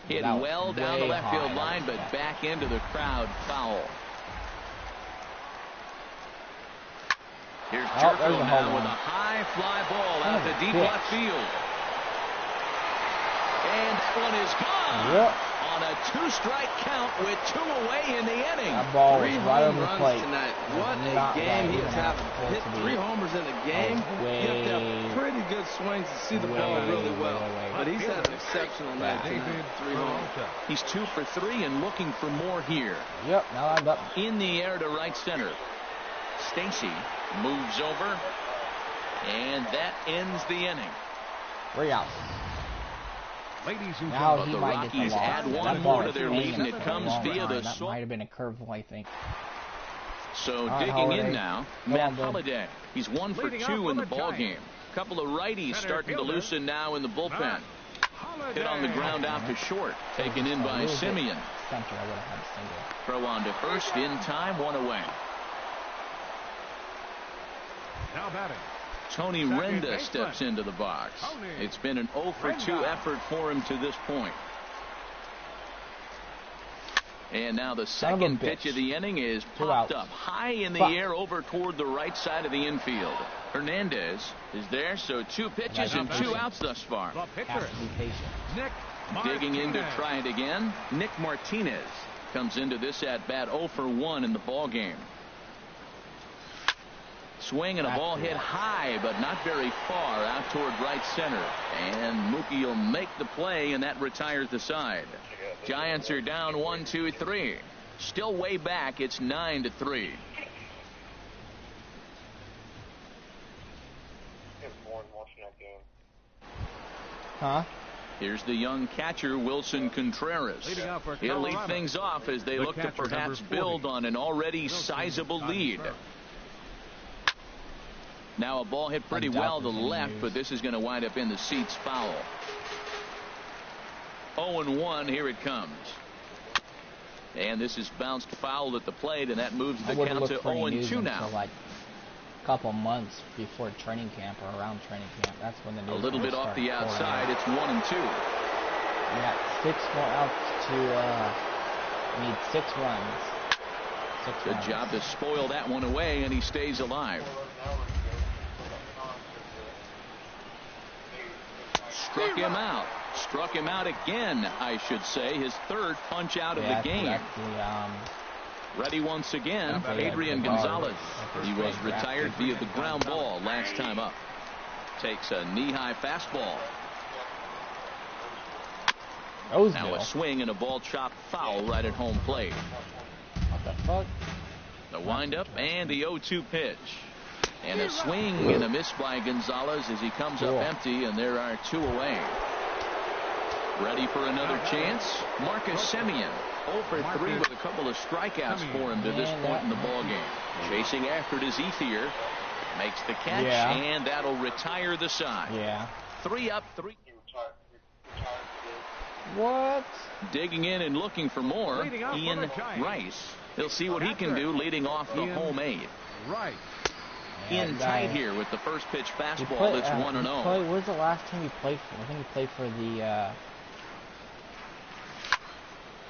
[SPEAKER 4] Hit well down the left field line, but back into the crowd, foul. Here's Jerko now with a high fly ball out to deep left field. And that one is gone on a 2-strike count with 2 away in the inning.
[SPEAKER 2] That ball was right over the plate.
[SPEAKER 5] Tonight. What a game he is having. Hit 3 homers in a game. You have to have pretty good swings to see the ball really well. But he's had an exceptional night tonight. 3 homers.
[SPEAKER 4] He's 2 for 3 and looking for more here.
[SPEAKER 2] Yep, now I'm up.
[SPEAKER 4] In the air to right center. Stacy moves over, and that ends the inning.
[SPEAKER 2] 3 outs.
[SPEAKER 6] Ladies and
[SPEAKER 2] now
[SPEAKER 6] gentlemen,
[SPEAKER 2] he
[SPEAKER 4] the
[SPEAKER 2] might
[SPEAKER 4] Rockies
[SPEAKER 2] get the
[SPEAKER 4] add one more to their lead, and it comes via the...
[SPEAKER 2] That might have been a curveball, I think.
[SPEAKER 4] So digging in now, Matt Holliday. He's 1 for 2 in the ball game. A couple of righties starting to loosen now in the bullpen. Hit on the ground out to short, taken in by Simeon. Throw on to first in time, 1 away.
[SPEAKER 6] Now batting.
[SPEAKER 4] Tony Renda steps into the box. It's been an 0 for 2 effort for him to this point. And now the second pitch of the inning is popped up high in the air over toward the right side of the infield. Hernandez is there, so 2 pitches and 2 outs thus far. Digging in to try it again. Nick Martinez comes into this at bat 0 for 1 in the ball game. Swing and a ball hit high, but not very far out toward right center. And Mookie will make the play, and that retires the side. Giants are down 1-2-3. Still way back. It's 9-3.
[SPEAKER 2] Huh?
[SPEAKER 4] Here's the young catcher, Wilson Contreras. He'll lead things off as they look to perhaps build on an already sizable lead. Now a ball hit pretty well to the left, but this is going to wind up in the seats foul. 0-1, here it comes. And this is bounced foul at the plate, and that moves the count to 0-2 now.
[SPEAKER 2] Like a couple months before training camp or around training camp. That's when the news
[SPEAKER 4] a little bit off the outside. It's 1-2.
[SPEAKER 2] Yeah, 6 more outs to need 6 runs.
[SPEAKER 4] Good job to spoil that one away, and he stays alive. Struck him out again, I should say. His 3rd punch out of the game. Ready once again, Adrian Gonzalez. He was retired via the ground ball last time up. Takes a knee-high fastball. Now a swing and a ball chopped foul right at home plate.
[SPEAKER 2] What the fuck?
[SPEAKER 4] The windup and the 0-2 pitch. And a swing and a miss by Gonzalez as he comes up empty, and there are 2 away. Ready for another chance? Marcus Semien, 0 for 3 with a couple of strikeouts for him to this point in the ballgame. Chasing after it is Ethier. Makes the catch, and that'll retire the side. 3 up, 3.
[SPEAKER 2] What?
[SPEAKER 4] Digging in and looking for more, Ian Rice. He'll see what he can do leading off the home 8. In tight here with the first pitch fastball. It's 1-0.
[SPEAKER 2] Where's the last team he played for? I think he played for the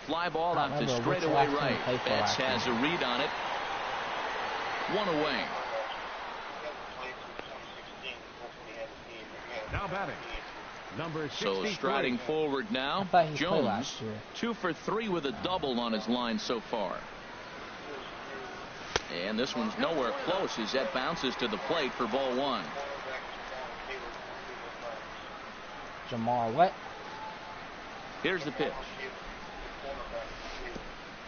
[SPEAKER 4] fly ball out to straightaway right. Betts has a read on it. 1 away.
[SPEAKER 6] Now batting. Number 63.
[SPEAKER 4] So striding forward now, Jones 2 for 3 with a double on his line so far. And this one's nowhere close as that bounces to the plate for ball 1.
[SPEAKER 2] Jamar, what?
[SPEAKER 4] Here's the pitch.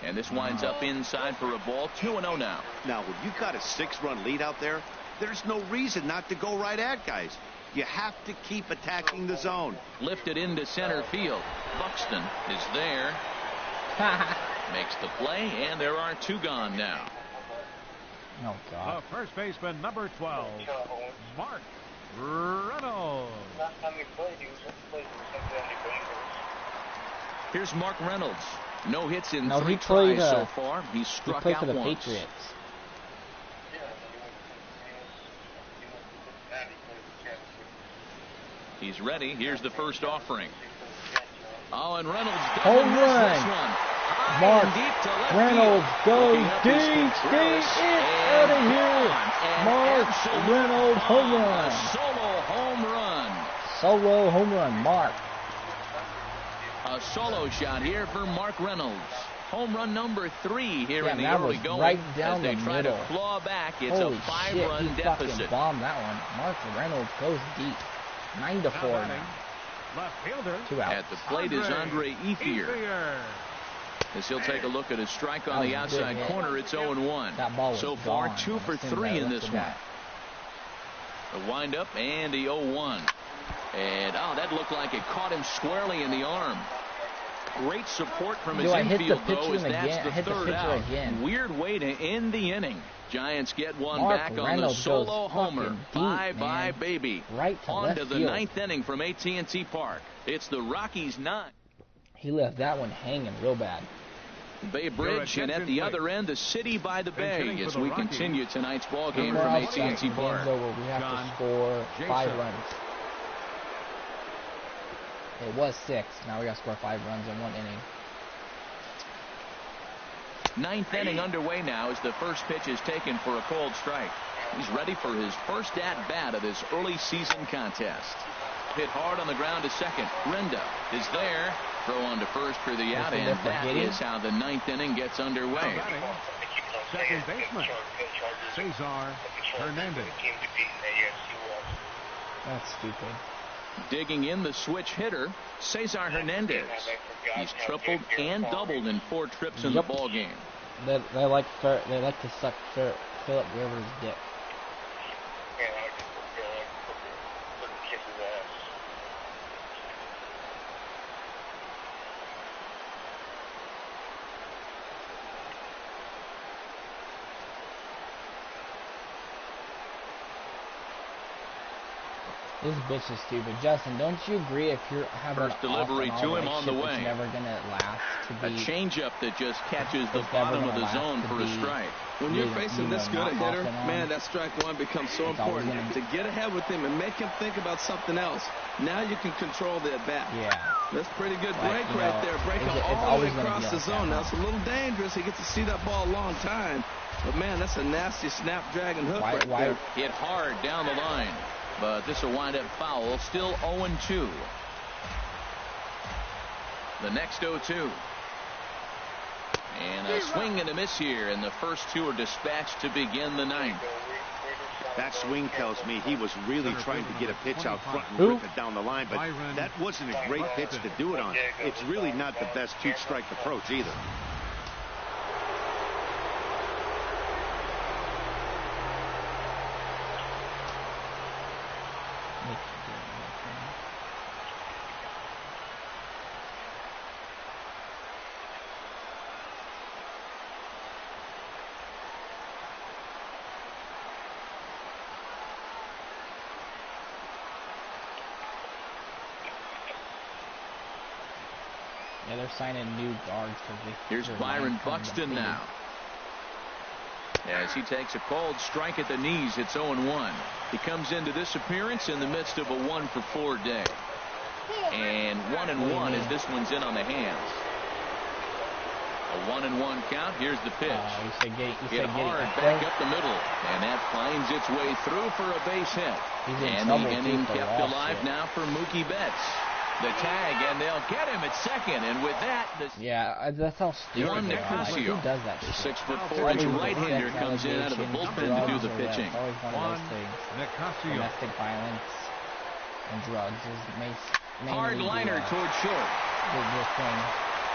[SPEAKER 4] And this winds up inside for a ball. 2-0 now.
[SPEAKER 7] Now, when you got a 6-run lead out there, there's no reason not to go right at guys. You have to keep attacking the zone.
[SPEAKER 4] Lifted into center field. Buxton is there. Makes the play, and there are 2 gone now.
[SPEAKER 2] Oh, God.
[SPEAKER 6] The first baseman, number 12, Mark Reynolds.
[SPEAKER 4] Here's Mark Reynolds. No hits in 3 tries so far. He's struck out
[SPEAKER 2] for the
[SPEAKER 4] once.
[SPEAKER 2] Patriots.
[SPEAKER 4] He's ready. Here's the first offering. Oh, and Reynolds
[SPEAKER 2] home run.
[SPEAKER 4] This one.
[SPEAKER 2] Mark Reynolds goes deep.
[SPEAKER 4] It's
[SPEAKER 2] out of here. Mark Reynolds home run.
[SPEAKER 4] Solo home run.
[SPEAKER 2] Solo home run, Mark.
[SPEAKER 4] A solo shot here for Mark Reynolds. Home run number 3 here in the early going.
[SPEAKER 2] Right down
[SPEAKER 4] as they
[SPEAKER 2] the
[SPEAKER 4] try
[SPEAKER 2] middle.
[SPEAKER 4] to claw back. It's
[SPEAKER 2] Holy
[SPEAKER 4] a 5-run
[SPEAKER 2] shit,
[SPEAKER 4] deficit.
[SPEAKER 2] Bombed that one. Mark Reynolds goes deep. 9-4 now.
[SPEAKER 6] Left fielder.
[SPEAKER 2] 2 out.
[SPEAKER 4] At the plate is Andre Ethier. As he'll take a look at his strike on the outside corner, it's 0-1.
[SPEAKER 2] That ball was
[SPEAKER 4] so far,
[SPEAKER 2] gone.
[SPEAKER 4] 2 for 3 in this one. The windup and the 0-1. And, that looked like it caught him squarely in the arm. Great support from his infield, though, as that's the third out. Weird way to end the inning. Giants get one back on the solo homer. Bye-bye, baby.
[SPEAKER 2] Right to
[SPEAKER 4] on
[SPEAKER 2] left
[SPEAKER 4] to the
[SPEAKER 2] field.
[SPEAKER 4] 9th inning from AT&T Park. It's the Rockies 9.
[SPEAKER 2] He left that one hanging real bad.
[SPEAKER 4] Bay Bridge, and at the other end, the City by the Bay, as we continue tonight's ball game from AT&T Park.
[SPEAKER 2] We have to score 5 runs. It was 6. Now we got to score 5 runs in 1 inning.
[SPEAKER 4] 9th inning underway now as the first pitch is taken for a cold strike. He's ready for his first at-bat of this early season contest. Hit hard on the ground to second. Renda is there. Throw on to first for the out, and that is how the 9th inning gets underway.
[SPEAKER 6] Second baseman, Cesar Hernandez.
[SPEAKER 2] That's stupid.
[SPEAKER 4] Digging in the switch hitter, Cesar Hernandez. He's tripled and doubled in 4 trips in the ball game.
[SPEAKER 2] They like to suck Philip Rivers' dick. This bitch is stupid. Justin, don't you agree if you're having
[SPEAKER 4] first delivery to him on the way?
[SPEAKER 2] It's never going to last to be
[SPEAKER 4] a changeup that just catches the bottom of the zone for a strike.
[SPEAKER 5] When you're facing this good a hitter, man, that strike one becomes so important. To get ahead with him and make him think about something else. Now you can control the at-bat.
[SPEAKER 2] Yeah.
[SPEAKER 5] That's pretty good break right there. Breaking all the way across the zone. Now it's a little dangerous. He gets to see that ball a long time. But, man, that's a nasty snapdragon hook right there.
[SPEAKER 4] Hit hard down the line. But this will wind up foul. Still 0-2. The next 0-2. And a swing and a miss here. And the first 2 are dispatched to begin the 9th.
[SPEAKER 7] That swing tells me he was really trying to get a pitch out front and rip it down the line. But that wasn't a great pitch to do it on. It's really not the best cheap strike approach either.
[SPEAKER 2] Yeah, they're signing new guards.
[SPEAKER 4] Here's Byron Buxton now. As he takes a cold strike at the knees, it's 0-1. He comes into this appearance in the midst of a 1-for-4 day. And 1-1 as this one's in on the hands. A 1-1 count. Here's the pitch. Hit hard back up the middle. And that finds its way through for a base hit. And the inning kept alive now for Mookie Betts. The tag, and they'll get him at second, and with that,
[SPEAKER 2] that's how stupid.
[SPEAKER 4] Juan Nicasio,
[SPEAKER 2] who does that?
[SPEAKER 4] The 6'4" right-hander comes in out of the bullpen to do the pitching.
[SPEAKER 2] Juan Nicasio. Domestic violence and drugs is
[SPEAKER 4] hard liner toward short.
[SPEAKER 2] The thing.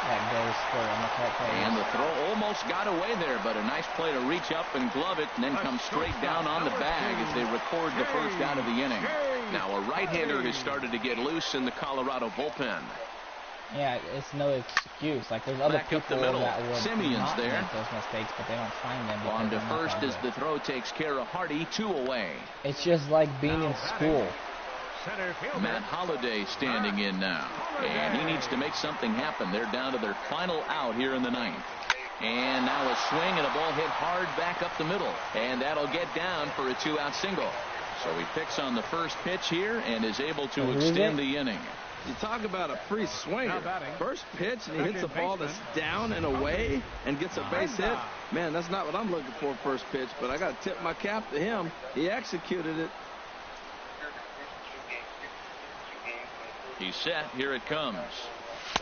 [SPEAKER 2] That goes for NFL.
[SPEAKER 4] And the throw almost got away there, but a nice play to reach up and glove it, and then come straight down on the bag as they record the first out of the inning. Now a right-hander has started to get loose in the Colorado bullpen.
[SPEAKER 2] Yeah, it's no excuse. Like, there's other people that would
[SPEAKER 4] Simeon's
[SPEAKER 2] not
[SPEAKER 4] there.
[SPEAKER 2] make those mistakes, but they don't find them.
[SPEAKER 4] On to first as the throw takes care of Hardy, 2 away.
[SPEAKER 2] It's just like being in school.
[SPEAKER 4] Matt Holliday standing in now, and he needs to make something happen. They're down to their final out here in the ninth. And now a swing and a ball hit hard back up the middle, and that'll get down for a 2-out single. So he picks on the first pitch here and is able to extend the inning.
[SPEAKER 5] You talk about a free swinger. First pitch, and he hits a ball that's down and away and gets a base hit. Man, that's not what I'm looking for first pitch, but I got to tip my cap to him. He executed it.
[SPEAKER 4] He's set. Here it comes.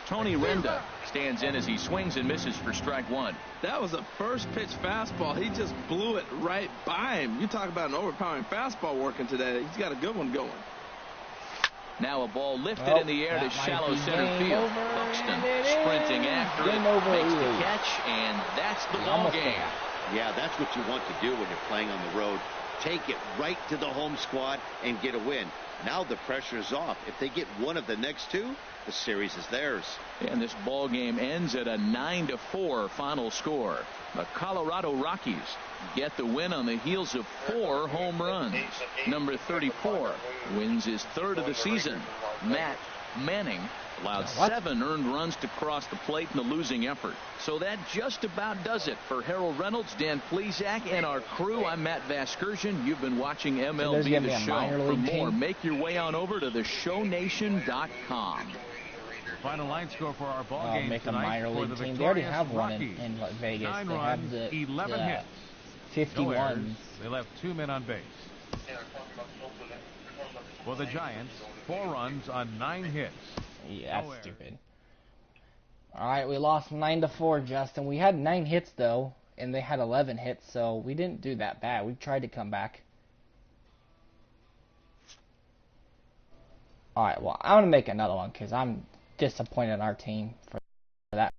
[SPEAKER 4] Tony Renda stands in as he swings and misses for strike 1.
[SPEAKER 5] That was a first pitch fastball. He just blew it right by him. You talk about an overpowering fastball working today. He's got a good one going.
[SPEAKER 4] Now a ball lifted in the air to shallow center field. Buxton sprinting after it, makes the catch, and that's the ball game.
[SPEAKER 7] Yeah, that's what you want to do when you're playing on the road. Take it right to the home squad and get a win. Now the pressure is off. If they get one of the next 2, the series is theirs.
[SPEAKER 4] And this ball game ends at a 9-4 final score. The Colorado Rockies get the win on the heels of 4 home runs. Number 34 wins his 3rd of the season. Matt Manning allowed 7 earned runs to cross the plate in the losing effort. So that just about does it for Harold Reynolds, Dan Plesac, and our crew. I'm Matt Vasgersian. You've been watching MLB The Show. For more, make your way on over to theshownation.com.
[SPEAKER 6] Final line score for our ball game
[SPEAKER 2] make
[SPEAKER 6] tonight
[SPEAKER 2] a minor league
[SPEAKER 6] the
[SPEAKER 2] team. They already have
[SPEAKER 6] Rockies.
[SPEAKER 2] one in Vegas.
[SPEAKER 6] 9
[SPEAKER 2] they
[SPEAKER 6] runs,
[SPEAKER 2] have the
[SPEAKER 6] 11 hits.
[SPEAKER 2] 51.
[SPEAKER 6] No errors. They left 2 men on base. For the Giants, 4 runs on 9 hits.
[SPEAKER 2] Yeah, that's stupid. All right, we lost 9-4, Justin. We had 9 hits though, and they had 11 hits, so we didn't do that bad. We tried to come back. All right, well, I'm gonna make another one because I'm disappointed in our team for that.